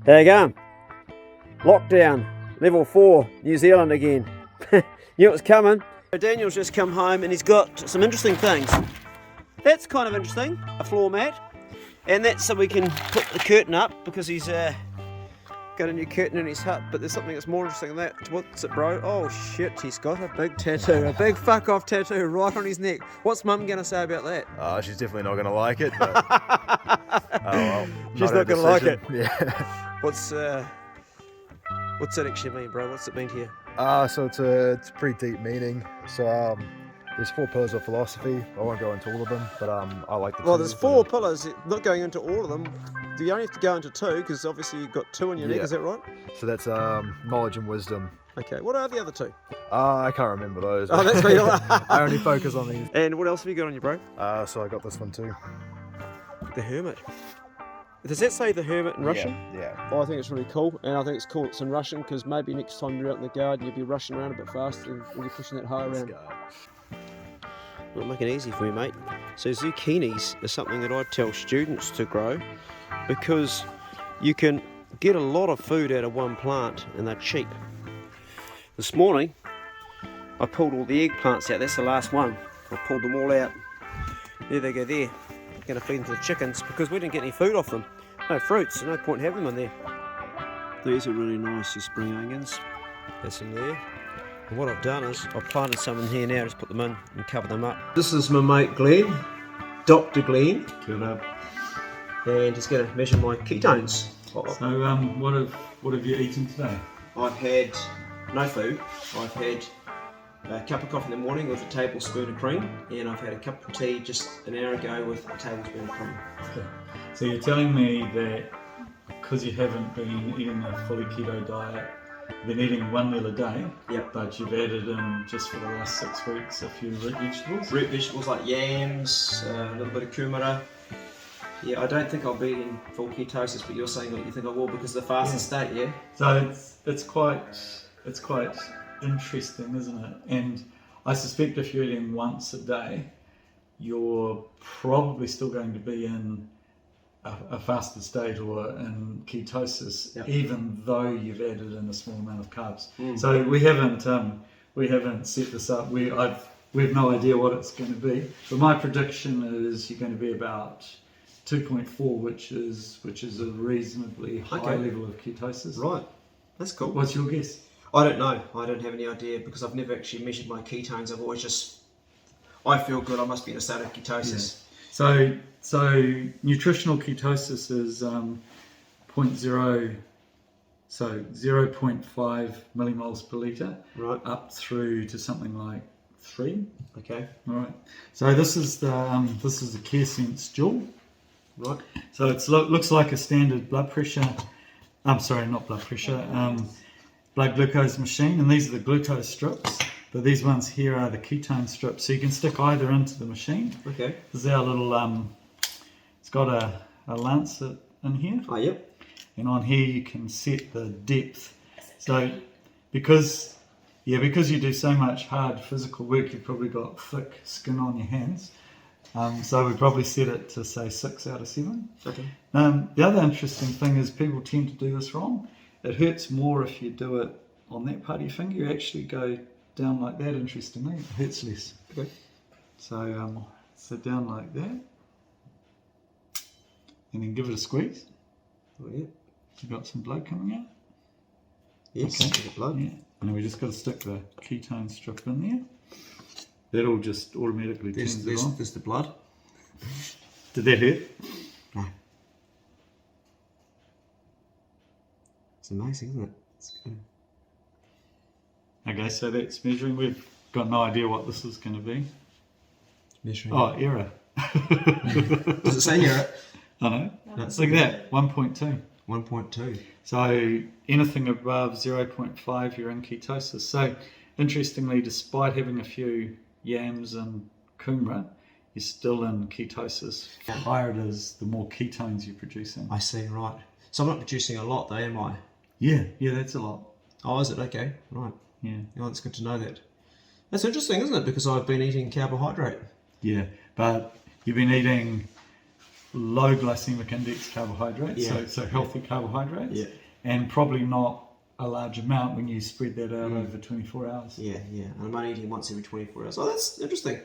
How you going? Lockdown, level 4, New Zealand again. Knew it was coming. Daniel's just come home and he's got some interesting things. That's kind of interesting, a floor mat. And that's so we can put the curtain up because he's got a new curtain in his hut. But there's something that's more interesting than that. What's it, bro? Oh shit, he's got a big tattoo, a big fuck off tattoo right on his neck. What's Mum gonna say about that? She's definitely not going to like it. But, oh well. She's not gonna like it. Yeah. What's that actually mean, bro? What's it mean to you? So it's a pretty deep meaning. So there's 4 pillars of philosophy. I won't go into all of them, but I like the. Well, there's 4 pillars. Not going into all of them. You only have to go into 2 because obviously you've got 2 on your neck. Is that right? So that's knowledge and wisdom. Okay. What are the other 2? I can't remember those. Oh, that's what you like. I only focus on these. And what else have you got on you, bro? So I got this one too. The Hermit. Does that say the Hermit in Russian? Yeah. Oh, I think it's really cool, and I think it's cool it's in Russian because maybe next time you're out in the garden you'll be rushing around a bit faster when you're pushing that hoe around. Not making it easy for me, mate. So zucchinis is something that I tell students to grow because you can get a lot of food out of one plant and they're cheap. This morning I pulled all the eggplants out. That's the last one. I pulled them all out. There they go there. I'm going to feed them to the chickens because we didn't get any food off them. No fruits, so no point having them in there. These are really nice, these spring onions. There's some there. And what I've done is I've planted some in here now, just put them in and cover them up. This is my mate Glenn, Dr. Glenn. Good up. And he's going to measure my ketones. So what have you eaten today? I've had no food. I've had a cup of coffee in the morning with a tablespoon of cream, and I've had a cup of tea just an hour ago with a tablespoon of cream. Okay. So you're telling me that because you haven't been eating a fully keto diet, you've been eating 1 meal a day, Yep. but you've added in just for the last 6 weeks a few root vegetables? Root vegetables like yams, a little bit of kumara. Yeah, I don't think I'll be in full ketosis, but you're saying that you think I will because of the fasted state, yeah? So it's quite interesting, isn't it? And I suspect if you're eating once a day, you're probably still going to be in a fasted state or in ketosis, even though you've added in a small amount of carbs. So we haven't set this up. We have no idea what it's going to be. But my prediction is you're going to be about 2.4, which is a reasonably high level of ketosis. Right, that's cool. What's your guess? I don't know. I don't have any idea because I've never actually measured my ketones. I've always I feel good. I must be in a state of ketosis. Yeah. So nutritional ketosis is 0.5 millimoles per litre, right, up through to something like 3. Okay. All right. So this is the CareSense Joule. Right. So it looks like a standard blood pressure. I'm sorry, not blood pressure. Blood glucose machine, and these are the glucose strips, but these ones here are the ketone strips, so you can stick either into the machine. Okay. This is our little it's got a lancet in here. Oh, yep. And on here you can set the depth. So because you do so much hard physical work, you've probably got thick skin on your hands, so we probably set it to say 6 out of 7. Okay. The other interesting thing is people tend to do this wrong. It hurts more if you do it on that part of your finger. You actually go down like that, interestingly. It hurts less. Okay. So, down like that. And then give it a squeeze. Oh, yeah. You've got some blood coming out. Yes, okay. Blood. Yeah. And then we just got to stick the ketone strip in there. That'll just automatically turn it on. There's the blood. Did that hurt? No. It's amazing, isn't it? It's good. Okay, so that's measuring. We've got no idea what this is going to be. Measuring. Oh, error. Does it say error? I know. Look at that, 1.2. 1.2. So anything above 0.5, you're in ketosis. So interestingly, despite having a few yams and kumara, you're still in ketosis. The higher it is, the more ketones you're producing. I see, right. So I'm not producing a lot though, am I? Yeah, that's a lot. Oh, is it? Okay, right. Yeah. Oh, that's good to know that. That's interesting, isn't it? Because I've been eating carbohydrate. Yeah, but you've been eating low glycemic index carbohydrates, Yeah. so healthy carbohydrates, Yeah. and probably not a large amount when you spread that out over 24 hours. Yeah, and I'm only eating once every 24 hours. Oh, that's interesting.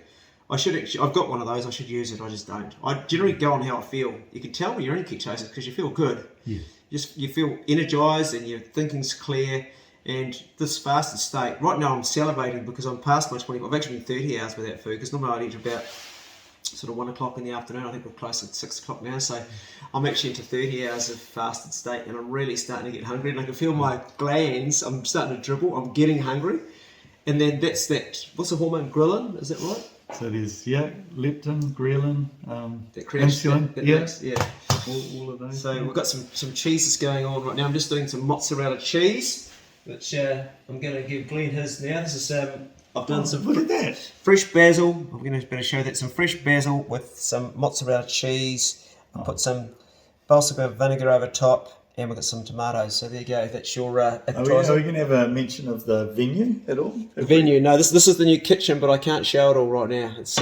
I should actually, I've got one of those, I should use it, I just don't. I generally go on how I feel. You can tell when you're in ketosis because you feel good. Yeah. You feel energized and your thinking's clear. And this fasted state, right now I'm salivating because I'm past my 24. I've actually been 30 hours without food because normally I'd eat about sort of 1 o'clock in the afternoon. I think we're close to 6 o'clock now. So I'm actually into 30 hours of fasted state and I'm really starting to get hungry. And I can feel my glands, I'm starting to dribble, I'm getting hungry. And then that's that, what's the hormone, ghrelin, is that right? So there's, leptin, ghrelin, That creates insulin, that makes, all of those. So we've got some cheeses going on right now. I'm just doing some mozzarella cheese, which I'm going to give Glenn his now. This is I've done some. Look at that. Fresh basil. I'm going to better show that, some fresh basil with some mozzarella cheese. I'll put some balsamic vinegar over top, and we've got some tomatoes. So there you go. That's your appetizer. Are we going to have a mention of the venue at all? The venue. No, this is the new kitchen, but I can't show it all right now. It's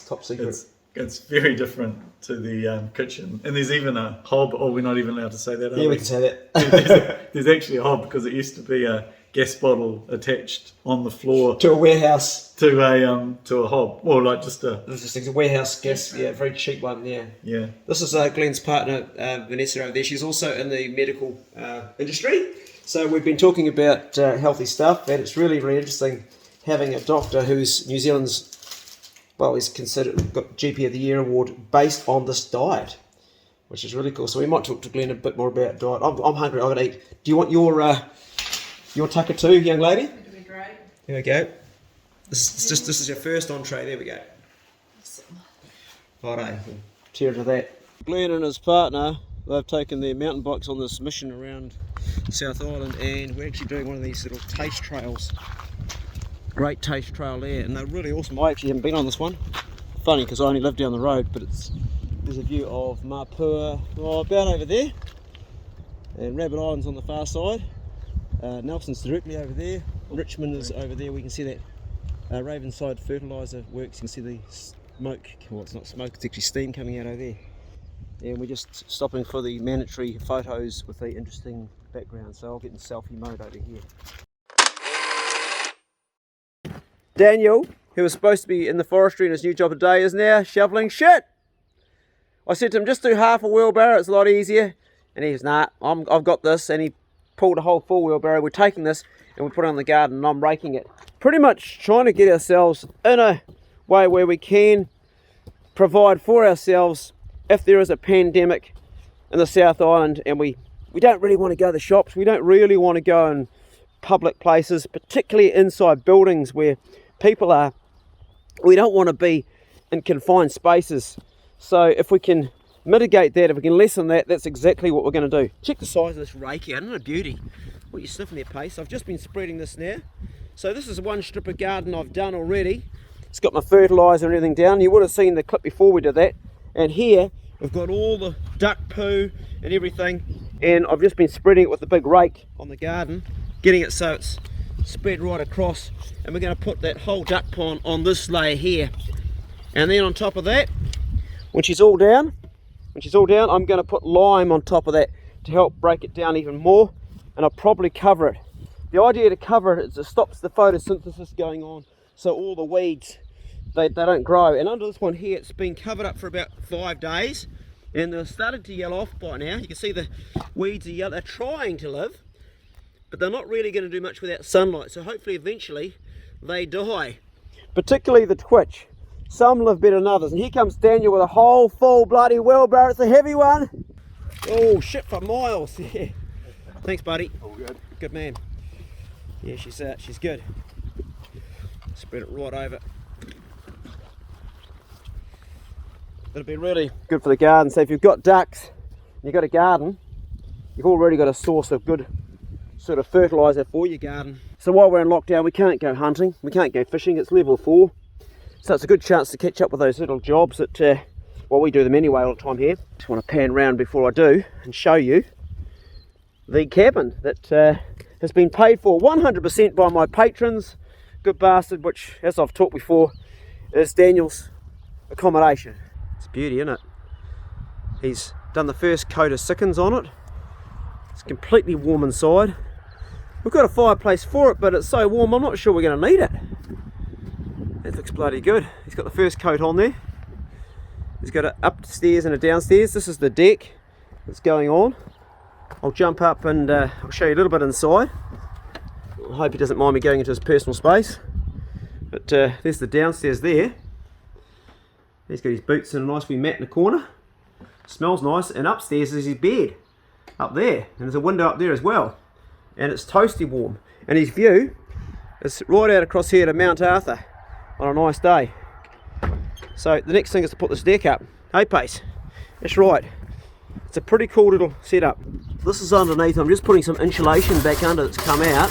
top secret. It's very different to the kitchen, and there's even a hob. Or we're not even allowed to say that. Yeah, we can say that. There's actually a hob because it used to be a gas bottle attached on the floor To a warehouse. to a hob, or like just a This is a warehouse gas. Yeah, very cheap one. Yeah. yeah. This is Glenn's partner, Vanessa, over there. She's also in the medical industry. So we've been talking about healthy stuff, and it's really, really interesting having a doctor who's New Zealand's, well, he's got GP of the Year award based on this diet, which is really cool. So we might talk to Glenn a bit more about diet. I'm hungry. I'm going to eat. Do you want your tucker too, young lady? That'd be great. Here we go. This is your first entree. There we go. Righto, we'll tear to that. Glenn and his partner, they've taken their mountain bikes on this mission around South Island, and we're actually doing one of these little taste trails. Great taste trail there, and they're really awesome. I actually haven't been on this one. Funny because I only live down the road, but there's a view of Mapua about over there, and Rabbit Island's on the far side. Nelson's directly over there. Richmond is over there. We can see that Ravenside fertiliser works. You can see the smoke. Well, it's not smoke, it's actually steam coming out over there. And we're just stopping for the mandatory photos with the interesting background. So I'll get in selfie mode over here. Daniel, who was supposed to be in the forestry in his new job today, is now shoveling shit. I said to him, just do half a wheelbarrow, it's a lot easier. And he goes, nah, I've got this. And he pulled a whole full wheelbarrow. We're taking this and we put it on the garden and I'm raking it. Pretty much trying to get ourselves in a way where we can provide for ourselves if there is a pandemic in the South Island, and we don't really want to go to the shops. We don't really want to go in public places, particularly inside buildings where people are. We don't want to be in confined spaces. So if we can mitigate that, if we can lessen that, that's exactly what we're going to do. Check the size of this rake here, isn't it a beauty? What, you sniffing their pace? I've just been spreading this now. So this is one strip of garden I've done already. It's got my fertiliser and everything down. You would have seen the clip before we did that. And here we've got all the duck poo and everything. And I've just been spreading it with the big rake on the garden, getting it so it's spread right across. And we're going to put that whole duck pond on this layer here. And then on top of that, when she's all down, I'm going to put lime on top of that to help break it down even more. And I'll probably cover it. The idea to cover it is it stops the photosynthesis going on, so all the weeds, they don't grow. And under this one here, it's been covered up for about 5 days, and they're starting to yellow off by now. You can see the weeds are yellow. They're trying to live, but they're not really going to do much without sunlight. So hopefully eventually they die, particularly the twitch. Some live better than others. And here comes Daniel with a whole full bloody wheelbarrow. It's a heavy one. Oh shit, for miles. Yeah. Thanks, buddy. All good. Good man. Yeah, she's good. Spread it right over. It'll be really good for the garden. So if you've got ducks and you've got a garden, you've already got a source of good sort of fertiliser for your garden. So while we're in lockdown, we can't go hunting, we can't go fishing. It's level 4. So it's a good chance to catch up with those little jobs that, well, we do them anyway all the time here. Just want to pan around before I do and show you the cabin that has been paid for 100% by my patrons. Good bastard, which, as I've talked before, is Daniel's accommodation. It's a beauty, isn't it? He's done the first coat of sickens on it. It's completely warm inside. We've got a fireplace for it, but it's so warm I'm not sure we're going to need it. That looks bloody good. He's got the first coat on there. He's got an upstairs and a downstairs. This is the deck that's going on. I'll jump up and I'll show you a little bit inside. I hope he doesn't mind me going into his personal space. But there's the downstairs there. He's got his boots and a nice wee mat in the corner. Smells nice. And upstairs is his bed up there. And there's a window up there as well. And it's toasty warm. And his view is right out across here to Mount Arthur on a nice day. So the next thing is to put this deck up. Hey Pace, that's right. It's a pretty cool little setup. This is underneath. I'm just putting some insulation back under that's come out.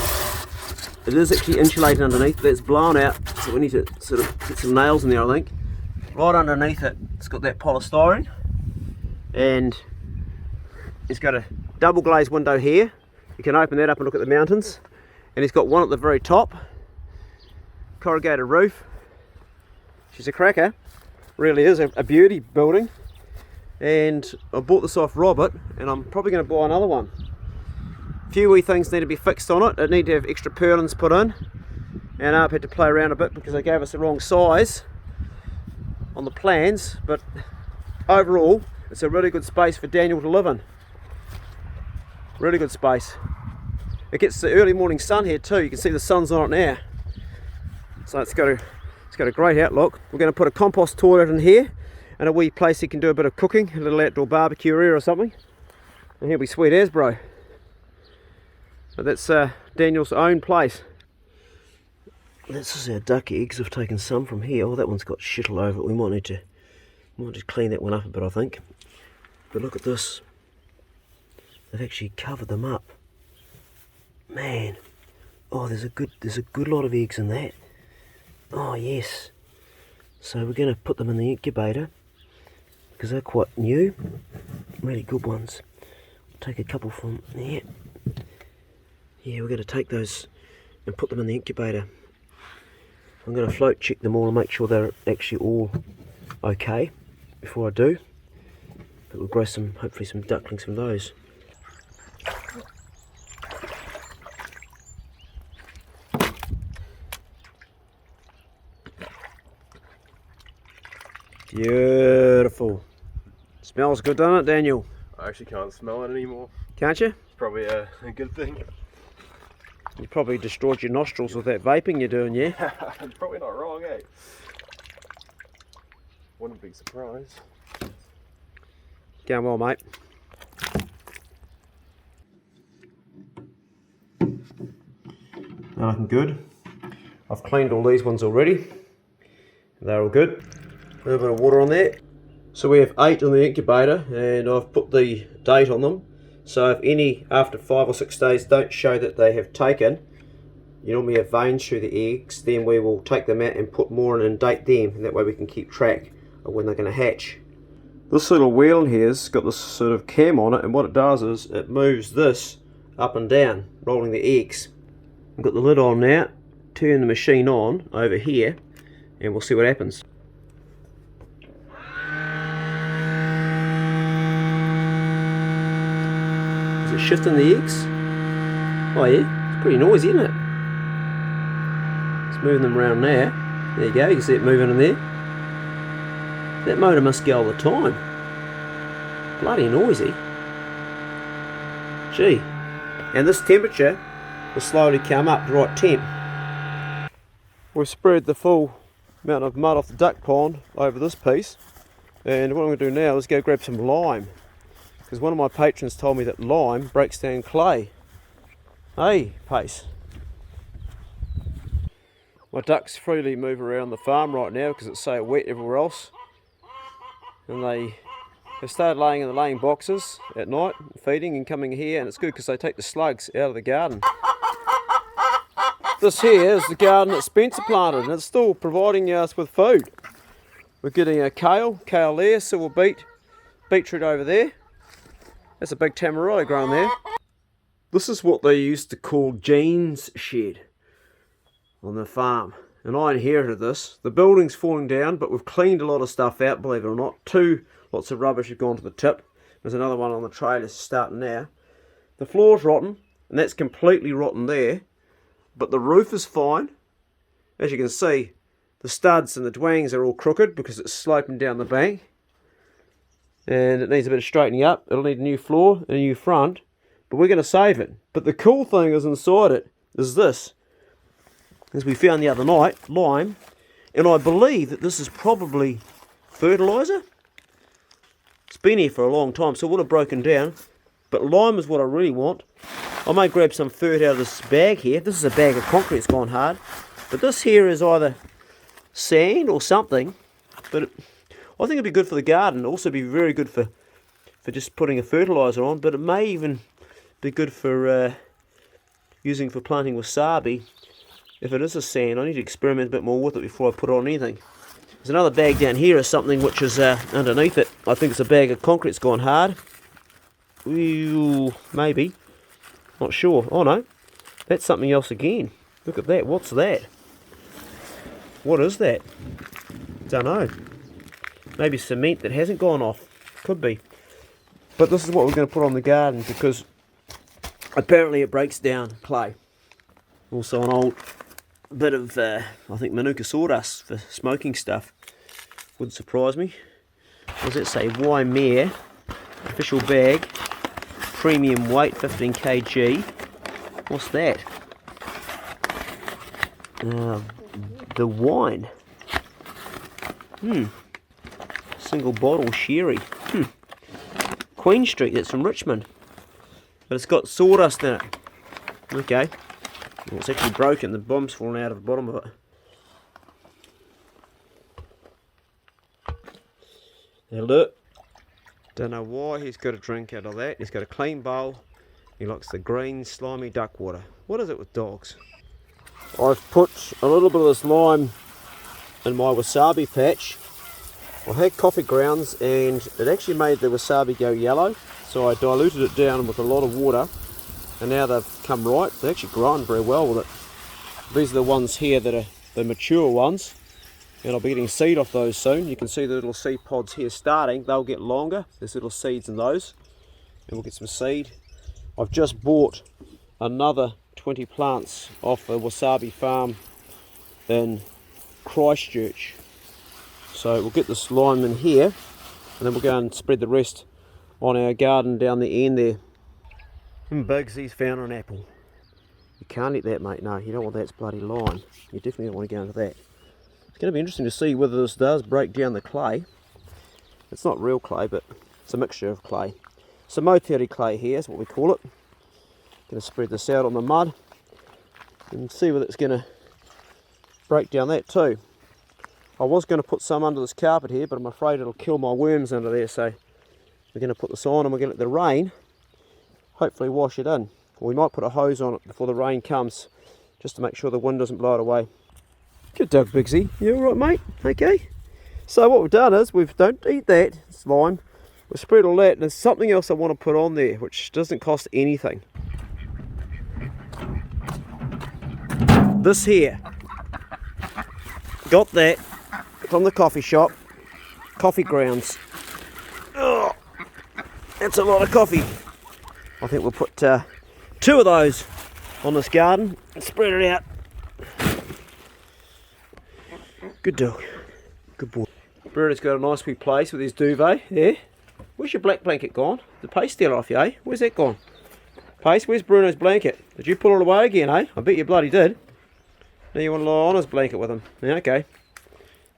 It is actually insulated underneath. That's blown out. So we need to sort of get some nails in there, I think. Right underneath it, it's got that polystyrene. And it's got a double glazed window here. You can open that up and look at the mountains. And it's got one at the very top. Corrugated roof. She's a cracker. Really is a beauty building. And I bought this off Robert, and I'm probably going to buy another one. A few wee things need to be fixed on it. It need to have extra purlins put in, and I've had to play around a bit because they gave us the wrong size on the plans. But overall, it's a really good space for Daniel to live in. Really good space. It gets the early morning sun here too. You can see the sun's on it now, so it's got a great outlook. We're going to put a compost toilet in here. And a wee place he can do a bit of cooking, a little outdoor barbecue area or something. And he'll be sweet as, bro. But that's Daniel's own place. This is our duck eggs. I've taken some from here. Oh, that one's got shit all over it. We might need to clean that one up a bit, I think. But look at this. They've actually covered them up. Man. Oh, there's a good lot of eggs in that. Oh, yes. So we're going to put them in the incubator, because they're quite new, really good ones. Take a couple from there. Yeah, we're going to take those and put them in the incubator. I'm going to float check them all and make sure they're actually all okay before I do. But we'll grow hopefully some ducklings from those. Beautiful. Smells good, doesn't it, Daniel? I actually can't smell it anymore. Can't you? It's probably a good thing. You probably destroyed your nostrils with that vaping you're doing, yeah? It's probably not wrong, eh? Wouldn't be surprised. Going well, mate. They're looking good. I've cleaned all these ones already. They're all good. A little bit of water on there. So we have 8 in the incubator, and I've put the date on them. So if any after 5 or 6 days don't show that they have taken, you normally have veins through the eggs, then we will take them out and put more in and date them, and that way we can keep track of when they're going to hatch. This little wheel in here's got this sort of cam on it, and what it does is it moves this up and down, rolling the eggs. I've got the lid on now. Turn the machine on over here, and we'll see what happens. Is it shifting the eggs? Oh yeah, it's pretty noisy, isn't it? It's moving them around now. There you go, you can see it moving in there. That motor must go all the time. Bloody noisy. Gee. And this temperature will slowly come up to right temp. We've spread the full amount of mud off the duck pond over this piece, and what I'm going to do now is go grab some lime, because one of my patrons told me that lime breaks down clay. Hey, Pace. My ducks freely move around the farm right now because it's so wet everywhere else, and they have started laying in the laying boxes at night, feeding and coming here, and it's good because they take the slugs out of the garden. This here is the garden that Spencer planted, and it's still providing us with food. We're getting a kale there, silver beetroot over there. That's a big tamarillo growing there. This is what they used to call Jean's shed on the farm, and I inherited this. The building's falling down, but we've cleaned a lot of stuff out, believe it or not. 2 Lots of rubbish have gone to the tip. There's another one on the trailer starting now. The floor's rotten, and that's completely rotten there. But the roof is fine. As you can see, the studs and the dwangs are all crooked because it's sloping down the bank. And it needs a bit of straightening up. It'll need a new floor and a new front. But we're going to save it. But the cool thing is inside it is this. As we found the other night, lime. And I believe that this is probably fertilizer. It's been here for a long time, so it would have broken down. But lime is what I really want. I may grab some fert out of this bag here. This is a bag of concrete that's gone hard. But this here is either sand or something. But I think it'd be good for the garden. It'd also be very good for just putting a fertilizer on. But it may even be good for using for planting wasabi. If it is a sand, I need to experiment a bit more with it before I put it on anything. There's another bag down here of something which is underneath it. I think it's a bag of concrete's gone hard. Ooh, maybe. Not sure. Oh no, that's something else again. Look at that. What's that? What is that? Don't know. Maybe cement that hasn't gone off. Could be. But this is what we're going to put on the garden because apparently it breaks down clay. Also an old bit of, I think, Manuka sawdust for smoking stuff. Wouldn't surprise me. What does it say? Waimea, official bag, premium weight, 15 kg. What's that? The wine. Single bottle sherry. Queen Street, that's from Richmond. But it's got sawdust in it. Okay. Well, it's actually broken, the bomb's fallen out of the bottom of it. That'll do it. Don't know why he's got a drink out of that. He's got a clean bowl. He likes the green, slimy duck water. What is it with dogs? I've put a little bit of this lime in my wasabi patch. I had coffee grounds and it actually made the wasabi go yellow. So I diluted it down with a lot of water. And now they've come right. They're actually growing very well with it. These are the ones here that are the mature ones. And I'll be getting seed off those soon. You can see the little seed pods here starting. They'll get longer. There's little seeds in those. And we'll get some seed. I've just bought another 20 plants off a wasabi farm in Christchurch. So we'll get this lime in here. And then we'll go and spread the rest on our garden down the end there. And Bugsy's found an apple. You can't eat that, mate. No, you don't want that. It's bloody lime. You definitely don't want to go into that. It's going to be interesting to see whether this does break down the clay. It's not real clay, but it's a mixture of clay. Samoteri clay here is what we call it. Going to spread this out on the mud and see whether it's going to break down that too. I was going to put some under this carpet here, but I'm afraid it'll kill my worms under there. So we're going to put this on and we're going to let the rain hopefully wash it in. Or we might put a hose on it before the rain comes, just to make sure the wind doesn't blow it away. Good dog, Bigsy. You alright, mate? Okay. So what we've done is, don't eat that, it's lime. We've spread all that, and there's something else I want to put on there, which doesn't cost anything. This here. Got that from the coffee shop. Coffee grounds. Oh, that's a lot of coffee. I think we'll put 2 of those on this garden and spread it out. Good dog. Good boy. Bruno's got a nice big place with his duvet there. Where's your black blanket gone? The paste steal off you, eh? Where's that gone? Paste, where's Bruno's blanket? Did you pull it away again, eh? I bet you bloody did. Now you want to lie on his blanket with him. Yeah, okay.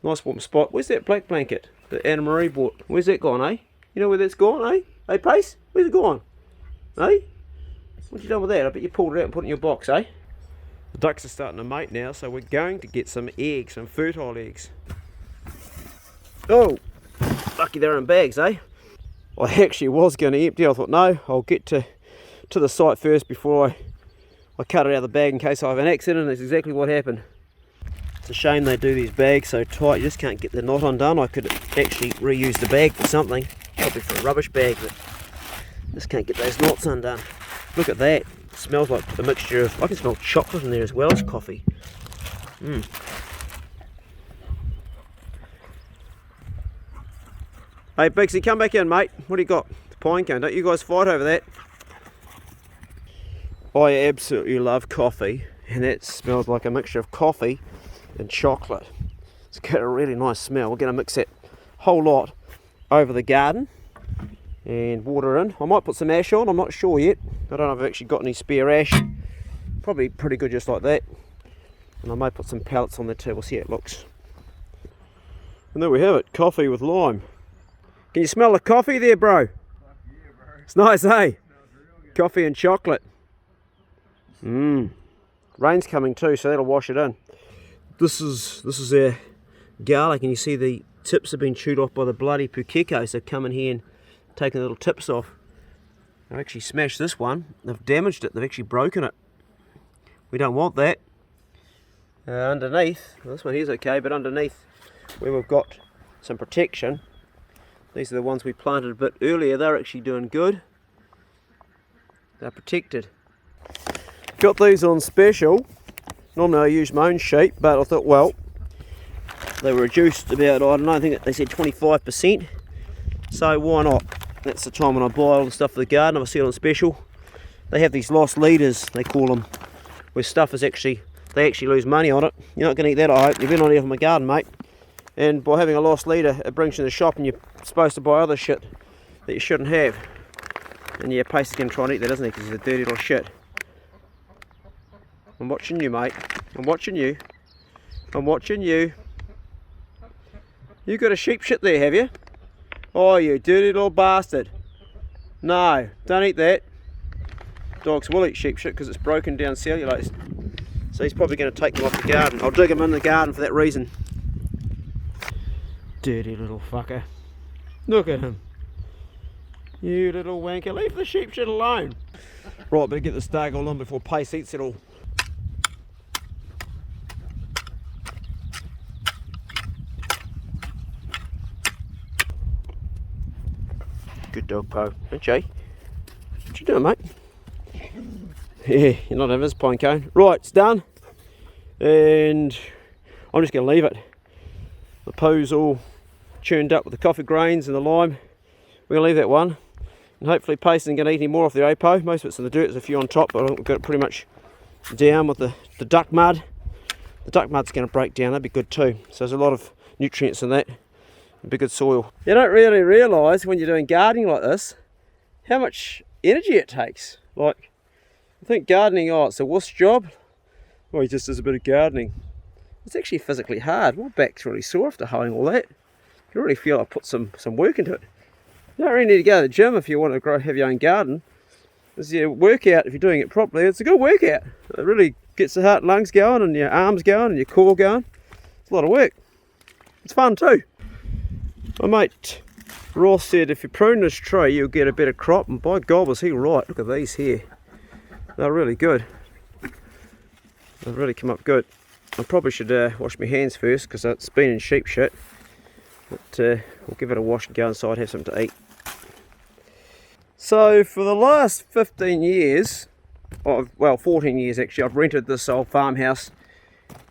Nice warm spot. Where's that black blanket that Anna Marie bought? Where's that gone, eh? You know where that's gone, eh? Hey, Pace? Where's it gone? Eh? What you done with that? I bet you pulled it out and put it in your box, eh? The ducks are starting to mate now, so we're going to get some eggs, some fertile eggs. Oh! Lucky they're in bags, eh? I actually was going to empty. I thought, no, I'll get to the site first before I cut it out of the bag in case I have an accident, and that's exactly what happened. It's a shame they do these bags so tight, you just can't get the knot undone. I could actually reuse the bag for something, probably for a rubbish bag, but just can't get those knots undone. Look at that. It smells like a mixture of, I can smell chocolate in there as well as coffee. Hey, Bixie, come back in, mate. What do you got? The pine cone. Don't you guys fight over that. I absolutely love coffee, and that smells like a mixture of coffee and chocolate. It's got a really nice smell. We're going to mix that whole lot over the garden and water in. I might put some ash on, I'm not sure yet. I don't know if I've actually got any spare ash. Probably pretty good just like that. And I might put some pellets on there too, we'll see how it looks. And there we have it, coffee with lime. Can you smell the coffee there, bro? Yeah, bro. It's nice, eh? It coffee and chocolate. Rain's coming too, so that'll wash it in. This is our garlic, and you see the tips have been chewed off by the bloody pukekos. They've come in here and taken the little tips off. They've actually smashed this one. They've damaged it. They've actually broken it. We don't want that. Underneath, well, this one here's okay, but underneath where we've got some protection, these are the ones we planted a bit earlier. They're actually doing good. They're protected. Got these on special. Normally I use my own sheep, but I thought, well, they were reduced about, I don't know, I think they said 25%. So why not? That's the time when I buy all the stuff for the garden. I see it on special. They have these lost leaders, they call them, where stuff is actually, they actually lose money on it. You're not going to eat that, I hope. You've been on here for my garden, mate. And by having a lost leader, it brings you to the shop and you're supposed to buy other shit that you shouldn't have. And yeah, Pacey's going to try and eat that, isn't he? Because he's a dirty little shit. I'm watching you, mate. I'm watching you. I'm watching you. You got a sheep shit there, have you? Oh, you dirty little bastard. No, don't eat that. Dogs will eat sheep shit because it's broken down cellulose. So he's probably going to take them off the garden. I'll dig him in the garden for that reason. Dirty little fucker. Look at him. You little wanker. Leave the sheep shit alone. Right, better get the stag all on before Pace eats it all. Good dog, Po. Hey, Jay. What you doing, mate? Yeah, you're not having this pine cone. Right, it's done. And I'm just going to leave it. The Po's all churned up with the coffee grains and the lime. We're going to leave that one. And hopefully Pace isn't going to eat any more off the Po. Most of it's in the dirt, there's a few on top, but I've got it pretty much down with the duck mud. The duck mud's going to break down, that'd be good too. So there's a lot of nutrients in that. Be good soil. You don't really realise when you're doing gardening like this how much energy it takes. Like, I think gardening, oh, it's a wuss job. Well, he just does a bit of gardening. It's actually physically hard. My back's really sore after hoeing all that. You can really feel I put some work into it. You don't really need to go to the gym if you want to have your own garden. It's your workout, if you're doing it properly, it's a good workout. It really gets the heart and lungs going and your arms going and your core going. It's a lot of work. It's fun too. My mate Ross said if you prune this tree you'll get a better crop, and by God was he right. Look at these here. They're really good. They've really come up good. I probably should wash my hands first because it's been in sheep shit. But we'll give it a wash and go inside, have something to eat. So for the last 15 years, well 14 years actually, I've rented this old farmhouse.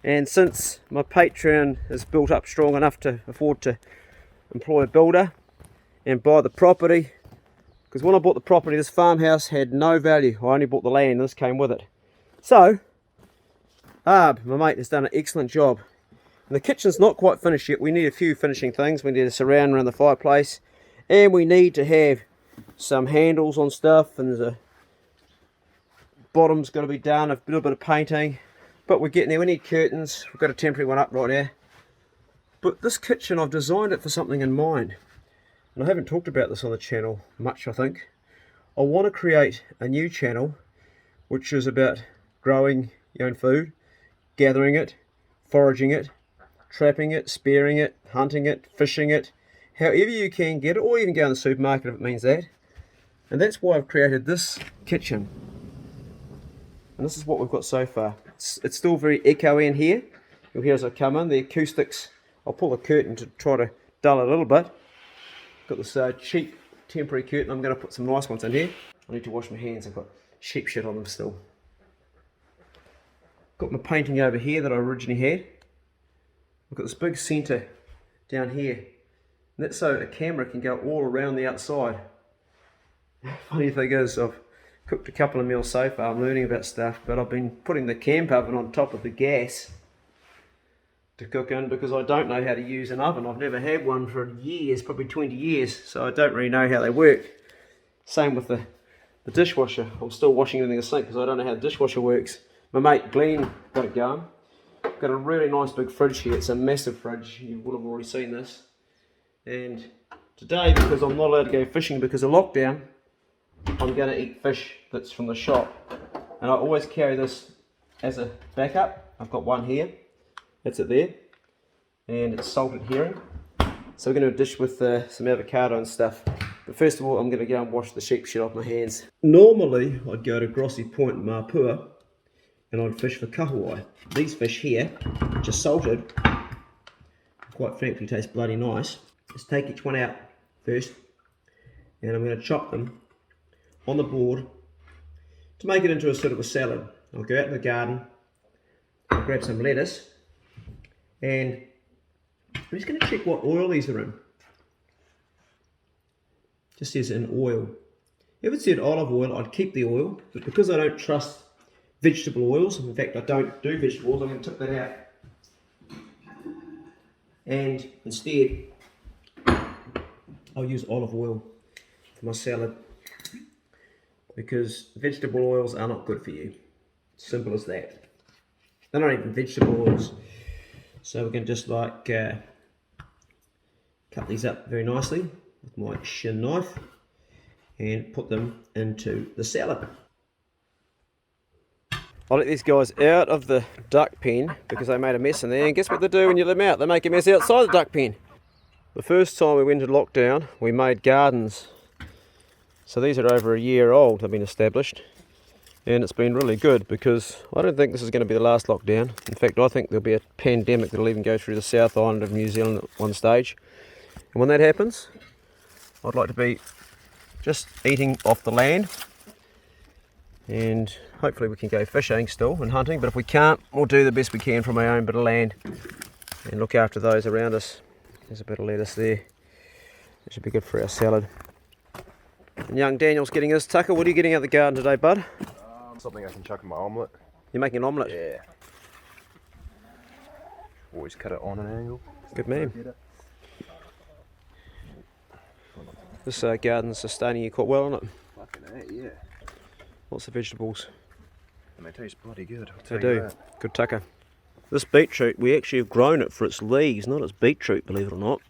And since my Patreon is built up strong enough to afford to employ a builder and buy the property, because when I bought the property this farmhouse had no value. I only bought the land and this came with it. So my mate has done an excellent job. And the kitchen's not quite finished yet. We need a few finishing things. We need a surround around the fireplace and we need to have some handles on stuff, and there's a bottom's got to be done, a little bit of painting, but we're getting there. We need curtains. We've got a temporary one up right here. But this kitchen, I've designed it for something in mind. And I haven't talked about this on the channel much, I think. I want to create a new channel which is about growing your own food, gathering it, foraging it, trapping it, spearing it, hunting it, fishing it, however you can get it, or even go in the supermarket if it means that. And that's why I've created this kitchen. And this is what we've got so far. It's still very echoey in here. You'll hear as I come in, the acoustics. I'll pull the curtain to try to dull it a little bit. Got this cheap temporary curtain. I'm going to put some nice ones in here. I need to wash my hands. I've got sheep shit on them still. Got my painting over here that I originally had. I've got this big centre down here. And that's so a camera can go all around the outside. Funny thing is, I've cooked a couple of meals so far, I'm learning about stuff, but I've been putting the camp oven on top of the gas to cook in because I don't know how to use an oven. I've never had one for years, probably 20 years, so I don't really know how they work. Same with the dishwasher. I'm still washing it in the sink because I don't know how the dishwasher works. My mate Glenn got it going. Got a really nice big fridge here. It's a massive fridge. You would have already seen this. And today, because I'm not allowed to go fishing because of lockdown, I'm going to eat fish that's from the shop. And I always carry this as a backup. I've got one here. That's it there. And it's salted herring. So we're going to do a dish with some avocado and stuff. But first of all, I'm going to go and wash the sheep shit off my hands. Normally, I'd go to Grossie Point in Mapua and I'd fish for kahawai. These fish here, which are salted, quite frankly taste bloody nice. Let's take each one out first, and I'm going to chop them on the board to make it into a sort of a salad. I'll go out in the garden, I'll grab some lettuce, and I'm just going to check what oil these are in. Just says in oil. If it said olive oil, I'd keep the oil, but because I don't trust vegetable oils, in fact I don't do vegetable oils, I'm going to tip that out. And instead, I'll use olive oil for my salad because vegetable oils are not good for you. Simple as that. They're not even vegetable oils. So we can just like cut these up very nicely with my shin knife and put them into the salad. I let these guys out of the duck pen because they made a mess in there, and guess what they do when you let them out? They make a mess outside the duck pen. The first time we went into lockdown, we made gardens. So these are over a year old, they've been established. And it's been really good because I don't think this is going to be the last lockdown. In fact, I think there'll be a pandemic that'll even go through the South Island of New Zealand at one stage. And when that happens, I'd like to be just eating off the land. And hopefully we can go fishing still and hunting, but if we can't, we'll do the best we can from our own bit of land and look after those around us. There's a bit of lettuce there. That should be good for our salad. And young Daniel's getting his tucker. What are you getting out of the garden today, bud? Something I can chuck in my omelette. You're making an omelette? Yeah. Always cut it on an angle. Good man. This garden's sustaining you quite well, isn't it? Fucking A, yeah. Lots of vegetables. And they taste bloody good. They do. Good tucker. This beetroot, we actually have grown it for its leaves, not its beetroot, believe it or not.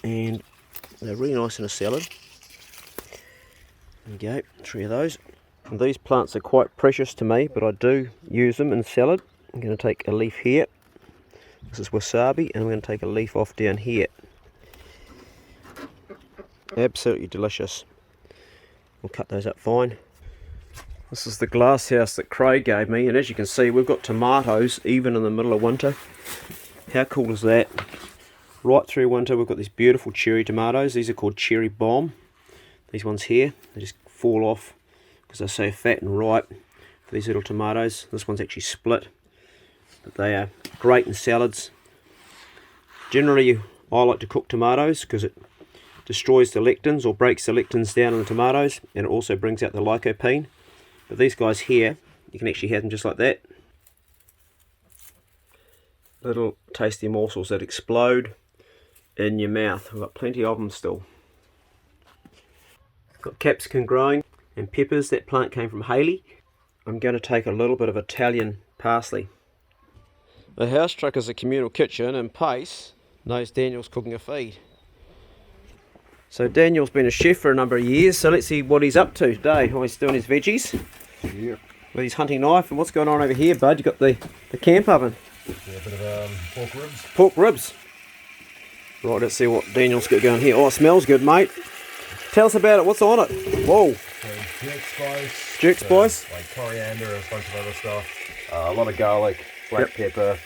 And they're really nice in a salad. There you go, 3 of those. And these plants are quite precious to me, but I do use them in salad. I'm going to take a leaf here. This is wasabi, and I'm going to take a leaf off down here. Absolutely delicious. We'll cut those up fine. This is the glass house that Craig gave me, and as you can see, we've got tomatoes even in the middle of winter. How cool is that? Right through winter, we've got these beautiful cherry tomatoes. These are called cherry bomb. These ones here, they just fall off because they're so fat and ripe for these little tomatoes. This one's actually split, but they are great in salads. Generally, I like to cook tomatoes because it destroys the lectins or breaks the lectins down in the tomatoes, and it also brings out the lycopene. But these guys here, you can actually have them just like that. Little tasty morsels that explode in your mouth. We've got plenty of them still. Got capsicum growing and peppers. That plant came from Haley. I'm going to take a little bit of Italian parsley. The house truck is a communal kitchen, and Pace knows Daniel's cooking a feed. So Daniel's been a chef for a number of years, so let's see what he's up to today. Oh, he's doing his veggies. Yeah. With his hunting knife. And what's going on over here, bud? You've got the camp oven. Yeah, a bit of pork ribs. Pork ribs. Right, let's see what Daniel's got going here. Oh, it smells good, mate. Tell us about it. What's on it? Whoa. So jerk spice. Jerk spice. Like coriander and a bunch of other stuff. A lot of garlic, black pepper,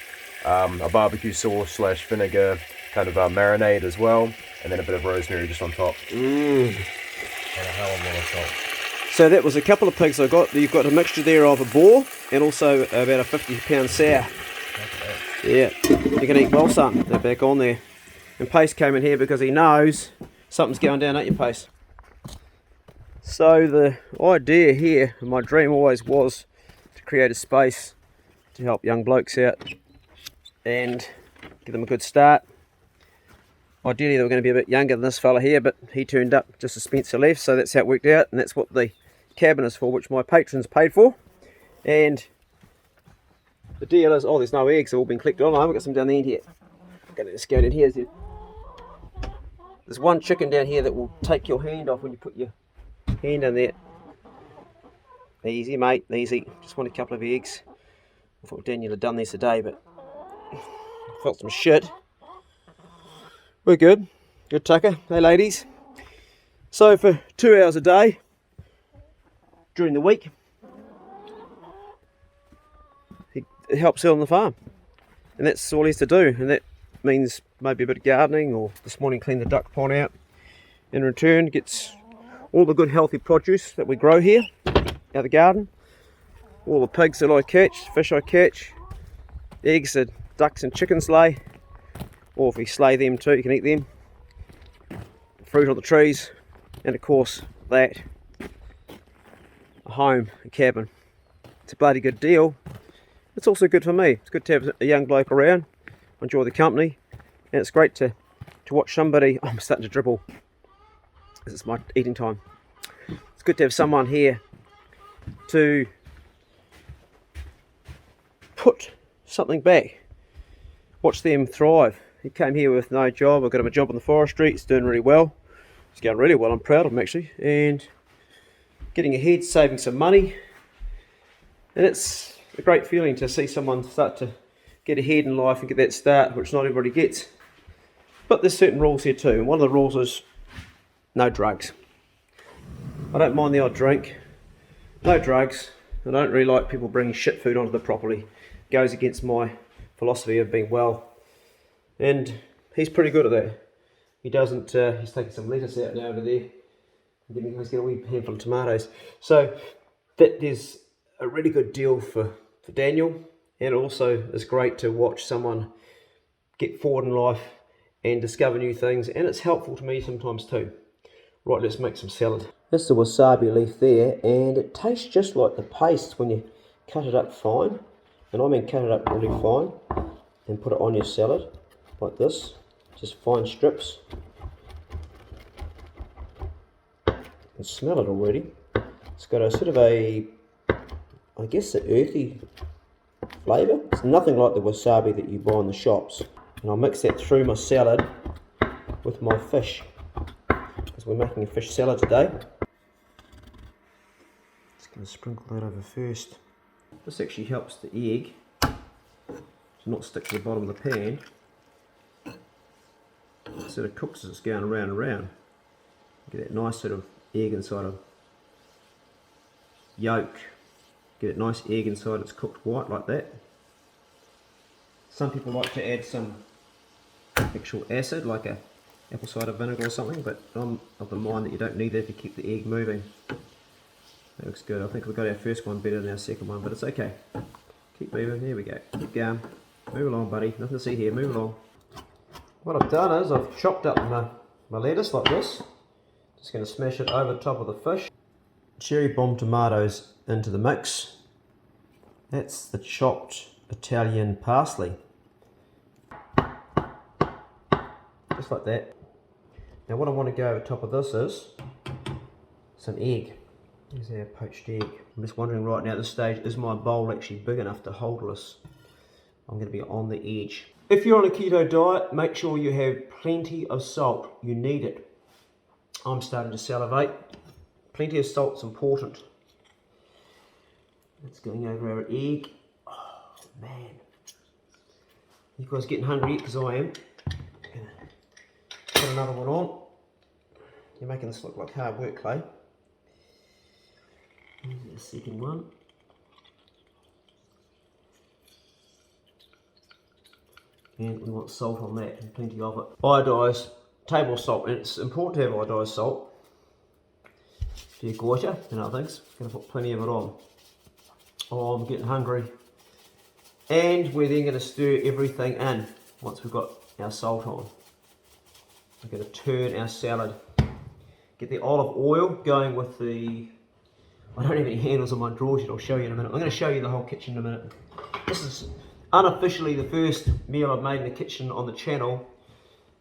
a barbecue sauce / vinegar, kind of marinade as well, and then a bit of rosemary just on top. And a hell of a lot of salt. So that was a couple of pigs I got. You've got a mixture there of a boar and also about a 50-pound sow. Yeah, you can eat well, son. They're back on there. And Pace came in here because he knows something's going down, ain't you, Pace? So the idea here, and my dream always was to create a space to help young blokes out and give them a good start. Ideally they were going to be a bit younger than this fella here, but he turned up just as Spencer left, so that's how it worked out, and that's what the cabin is for, which my patrons paid for. And the deal is, oh, there's no eggs, they've all been collected on. I've got some down the end here. Let's go down here. There's one chicken down here that will take your hand off when you put your hand in there. Easy, mate, easy. Just want a couple of eggs. I thought Daniel had done these today, but I felt some shit. We're good. Good tucker. Hey, ladies. So for 2 hours a day during the week, it helps out on the farm. And that's all he has to do. And that means maybe a bit of gardening, or this morning clean the duck pond out. In return, gets all the good healthy produce that we grow here out of the garden. All the pigs that I catch, fish I catch, eggs that ducks and chickens lay, or if we slay them too, you can eat them. Fruit on the trees, and of course that, a home, a cabin. It's a bloody good deal. It's also good for me. It's good to have a young bloke around, enjoy the company, and it's great to watch somebody. Oh, I'm starting to dribble. This is my eating time. It's good to have someone here to put something back, watch them thrive. He came here with no job. I got him a job on the forestry. He's doing really well. He's going really well. I'm proud of him actually, and getting ahead, saving some money, and it's a great feeling to see someone start to get ahead in life and get that start, which not everybody gets. But there's certain rules here too, and one of the rules is no drugs. I don't mind the odd drink, no drugs. I don't really like people bringing shit food onto the property. It goes against my philosophy of being well, and he's pretty good at that. He doesn't, he's taking some lettuce out now over there. He's getting a wee handful of tomatoes. So that is a really good deal for Daniel, and also it's great to watch someone get forward in life and discover new things, and it's helpful to me sometimes too. Right, let's make some salad. That's the wasabi leaf there, and it tastes just like the paste when you cut it up fine, and I mean cut it up really fine, and put it on your salad like this, just fine strips. You can smell it already. It's got a sort of a, I guess, an earthy flavour. It's nothing like the wasabi that you buy in the shops. And I'll mix that through my salad with my fish, because we're making a fish salad today. Just going to sprinkle that over first. This actually helps the egg to not stick to the bottom of the pan. It sort of cooks as it's going around and around. Get that nice sort of egg inside of yolk. Get a nice egg inside, it's cooked white like that. Some people like to add some actual acid, like a apple cider vinegar or something, but I'm of the mind that you don't need that to keep the egg moving. That looks good. I think we got our first one better than our second one, but it's okay. Keep moving, there we go. Keep going. Move along, buddy. Nothing to see here, move along. What I've done is I've chopped up my lettuce like this. Just going to smash it over the top of the fish. Cherry bomb tomatoes into the mix. That's the chopped Italian parsley. Just like that. Now what I want to go over top of this is some egg. Here's our poached egg. I'm just wondering right now at this stage, is my bowl actually big enough to hold this? I'm going to be on the edge. If you're on a keto diet, make sure you have plenty of salt. You need it. I'm starting to salivate. Plenty of salt's important. It's going over our egg. Oh man. You guys getting hungry yet? Because I am. Gonna put another one on. You're making this look like hard work, Clay. Here's the second one. And we want salt on that, and plenty of it. Iodized table salt, and it's important to have iodized salt for your goiter and other things. Going to put plenty of it on. Oh, I'm getting hungry. And we're then going to stir everything in once we've got our salt on. we're going to turn our salad. Get the olive oil going with the... I don't have any handles on my drawers yet, I'll show you in a minute. I'm going to show you the whole kitchen in a minute. This is unofficially the first meal I've made in the kitchen on the channel.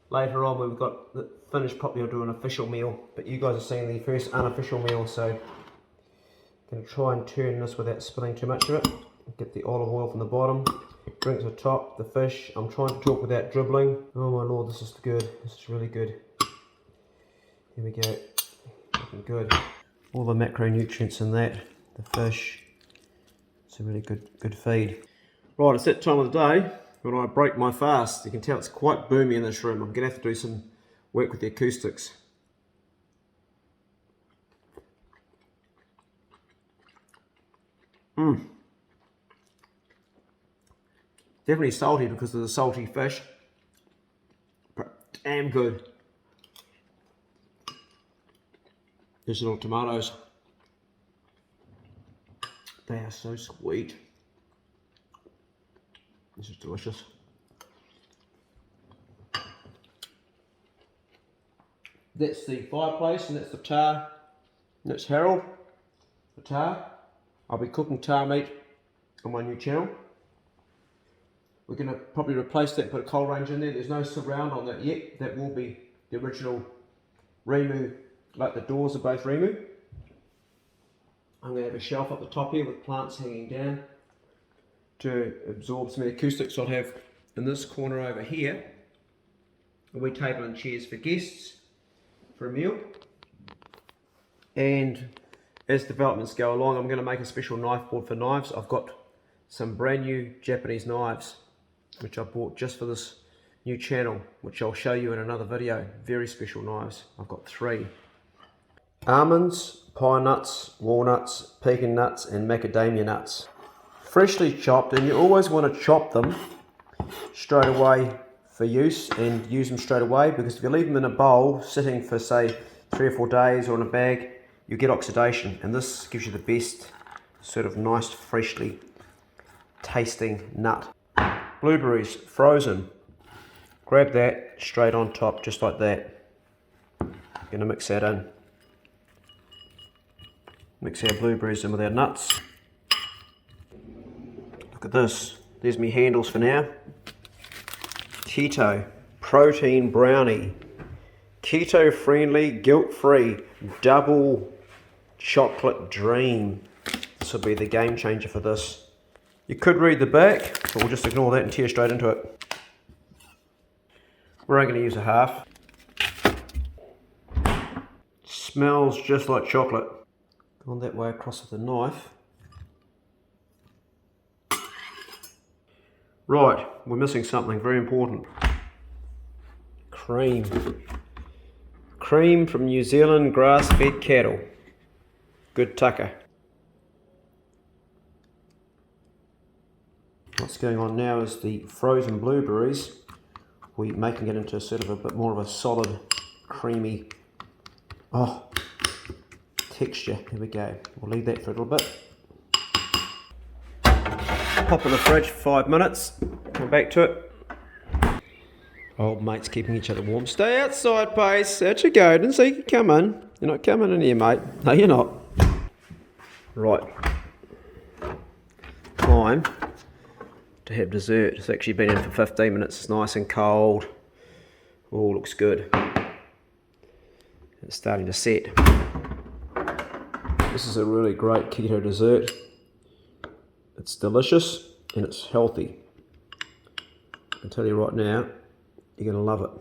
Later on, when we've got it finished properly, I'll do an official meal. But you guys are seeing the first unofficial meal, so I'm going to try and turn this without spilling too much of it. Get the olive oil from the bottom, bring it to the top, the fish. I'm trying to talk without dribbling. Oh my lord, this is good. This is really good. Here we go. Looking good. All the macronutrients in that, the fish. It's a really good feed. Right, it's that time of the day when I break my fast. You can tell it's quite boomy in this room. I'm going to have to do some work with the acoustics. Definitely salty because of the salty fish, but damn good. These little tomatoes, they are so sweet. This is delicious. That's the fireplace and that's the tar. And that's Harold, the tar. I'll be cooking tar meat on my new channel. We're going to probably replace that, put a coal range in there. There's no surround on that yet. That will be the original Remu, like the doors are both Remu. I'm going to have a shelf up the top here with plants hanging down to absorb some of the acoustics. I'll have in this corner over here a wee table and chairs for guests for a meal. And as developments go along, I'm going to make a special knife board for knives. I've got some brand new Japanese knives which I bought just for this new channel, which I'll show you in another video. Very special knives. I've got 3. Almonds, pine nuts, walnuts, pecan nuts and macadamia nuts. Freshly chopped, and you always want to chop them straight away for use and use them straight away, because if you leave them in a bowl sitting for say 3 or 4 days or in a bag, you get oxidation, and this gives you the best sort of nice freshly tasting nut. Blueberries, frozen. Grab that straight on top, just like that. Gonna mix that in. Mix our blueberries in with our nuts. Look at this. There's me handles for now. Keto, protein brownie. Keto friendly, guilt free, double chocolate dream. This will be the game changer for this. You could read the back, but we'll just ignore that and tear straight into it. We're only going to use a half. Smells just like chocolate. Gone that way across with the knife. Right, we're missing something very important. Cream. Cream from New Zealand grass-fed cattle. Good tucker. What's going on now is the frozen blueberries. We're making it into sort of a bit more of a solid, creamy, texture. Here we go. We'll leave that for a little bit. Pop in the fridge for 5 minutes. Come back to it. Old mates keeping each other warm. Stay outside, Pace. Out you go. Didn't see you come in. You're not coming in here, mate. No, you're not. Right. Time to have dessert. It's actually been in for 15 minutes. It's nice and cold. Oh, looks good. It's starting to set. This is a really great keto dessert. It's delicious and it's healthy. I can tell you right now, you're going to love it.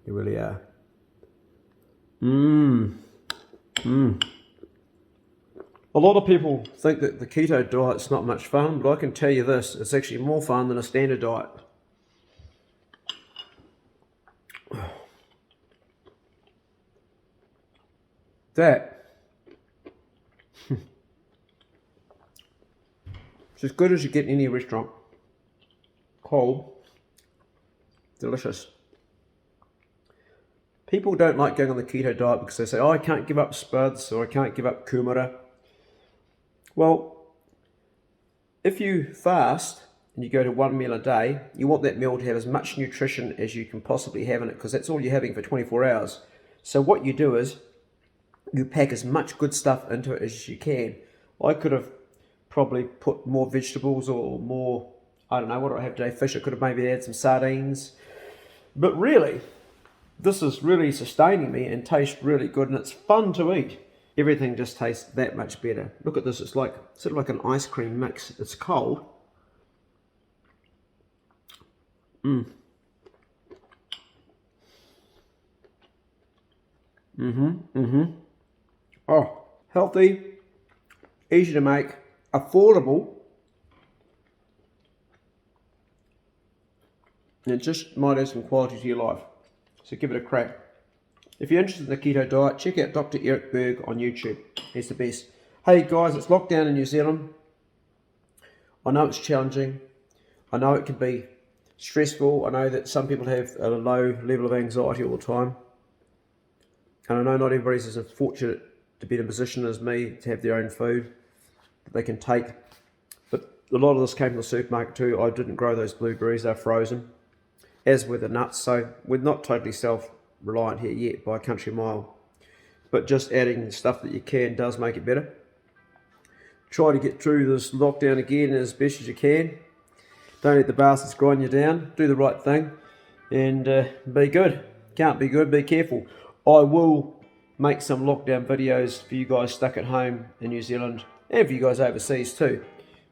You really are. A lot of people think that the keto diet's not much fun, but I can tell you this, it's actually more fun than a standard diet. That. It's as good as you get in any restaurant. Cold. Delicious. People don't like going on the keto diet because they say, oh, I can't give up spuds or I can't give up kumara. Well, if you fast and you go to 1 meal a day, you want that meal to have as much nutrition as you can possibly have in it, because that's all you're having for 24 hours. So what you do is you pack as much good stuff into it as you can. I could have probably put more vegetables or more, I don't know, what do I have today? Fish. I could have maybe had some sardines. But really, this is really sustaining me and tastes really good, and it's fun to eat. Everything just tastes that much better. Look at this, it's like sort of like an ice cream mix. It's cold. Oh, healthy, easy to make, affordable, and it just might add some quality to your life. So give it a crack. If you're interested in the keto diet, check out Dr. Eric Berg on YouTube. He's the best. Hey guys, it's lockdown in New Zealand. I know it's challenging. I know it can be stressful. I know that some people have a low level of anxiety all the time. And I know not everybody's as fortunate to be in a position as me to have their own food that they can take. But a lot of this came from the supermarket too. I didn't grow those blueberries, they're frozen, as were the nuts. So we're not totally self-reliant here yet by a country mile. But just adding stuff that you can does make it better. Try to get through this lockdown again as best as you can. Don't let the bastards grind you down. Do the right thing and be good. Can't be good, be careful. I will make some lockdown videos for you guys stuck at home in New Zealand and for you guys overseas too.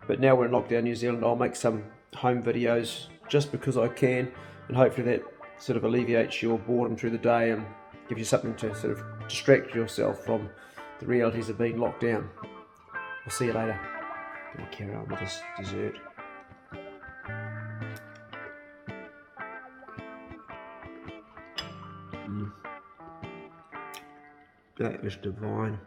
But now we're in lockdown New Zealand, I'll make some home videos just because I can, and hopefully that sort of alleviates your boredom through the day and gives you something to sort of distract yourself from the realities of being locked down. I'll see you later. Gonna carry on with this dessert. That is divine.